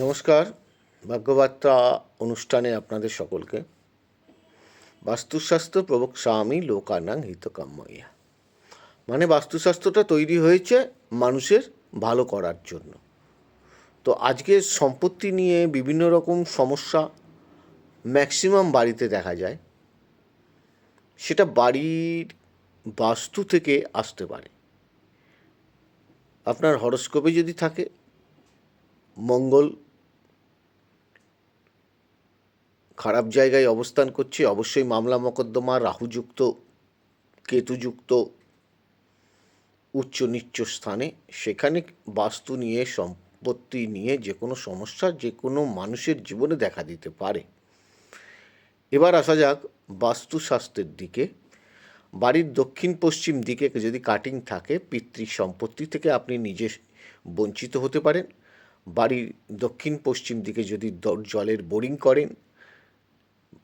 নমস্কার। ভাগ্যবার্তা অনুষ্ঠানে আপনাদের সকলকে বাস্তুশাস্ত্র প্রবক্ষ্যামি লোকানাং হিতকাম্যয়া। মানে বাস্তুশাস্ত্রটা তৈরি হয়েছে মানুষের ভালো করার জন্য। তো আজকে সম্পত্তি নিয়ে বিভিন্ন রকম সমস্যা ম্যাক্সিমাম বাড়িতে দেখা যায়। সেটা বাড়ির বাস্তু থেকে আসতে পারে। আপনার হরোস্কোপে যদি থাকে মঙ্গল খারাপ জায়গায় অবস্থান করছে, অবশ্যই মামলা মকদ্দমা, রাহুযুক্ত কেতুযুক্ত উচ্চ নিচ্চ স্থানে, সেখানে বাস্তু নিয়ে সম্পত্তি নিয়ে যে কোনো সমস্যা যে কোনো মানুষের জীবনে দেখা দিতে পারে। এবার আসা যাক বাস্তুশাস্ত্রের দিকে। বাড়ির দক্ষিণ পশ্চিম দিকে যদি কাটিং থাকে, পিতৃ সম্পত্তি থেকে আপনি নিজে বঞ্চিত হতে পারেন। বাড়ির দক্ষিণ পশ্চিম দিকে যদি জলের বোরিং করেন,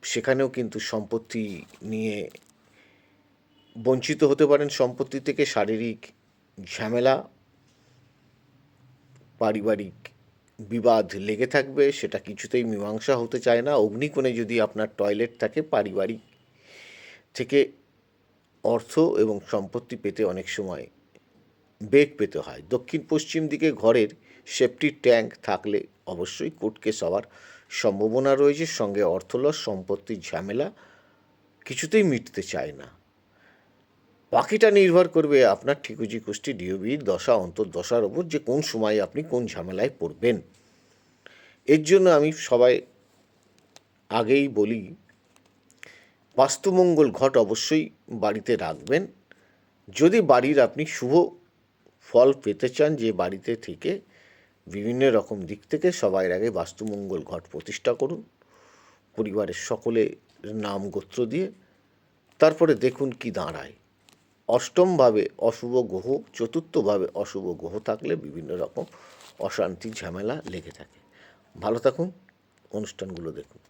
সেখানেও কিন্তু সম্পত্তি নিয়ে বঞ্চিত হতে পারেন। সম্পত্তি থেকে শারীরিক ঝামেলা, পারিবারিক বিবাদ লেগে থাকবে, সেটা কিছুতেই মীমাংসা হতে চায় না। অগ্নিকোণে যদি আপনার টয়লেট থাকে, পারিবারিক থেকে অর্থ এবং সম্পত্তি পেতে অনেক সময় বেগ পেতে হয়। দক্ষিণ পশ্চিম দিকে ঘরের সেফটি ট্যাঙ্ক থাকলে অবশ্যই কোর্ট কেস হওয়ার সম্ভাবনা রয়েছে। সঙ্গে অর্থলস, সম্পত্তির ঝামেলা কিছুতেই মিটতে চায় না। বাকিটা নির্ভর করবে আপনার ঠিকুজি কুষ্টি ডিওবির দশা অন্তর্দশার ওপর, যে কোন সময় আপনি কোন ঝামেলায় পড়বেন। এর জন্য আমি সবাই আগেই বলি, বাস্তুমঙ্গল ঘট অবশ্যই বাড়িতে রাখবেন। যদি বাড়ির আপনি শুভ ফল পেতে চান, যে বাড়িতে থেকে বিভিন্ন রকম দিক থেকে, সবার আগে বাস্তুমঙ্গল ঘট প্রতিষ্ঠা করুন পরিবারের সকলের নাম গোত্র দিয়ে। তারপরে দেখুন কি দাঁড়ায়। অষ্টমভাবে অশুভ গ্রহ, চতুর্থভাবে অশুভ গ্রহ থাকলে বিভিন্ন রকম অশান্তি ঝামেলা লেগে থাকে। ভালো থাকুন, অনুষ্ঠানগুলো দেখুন।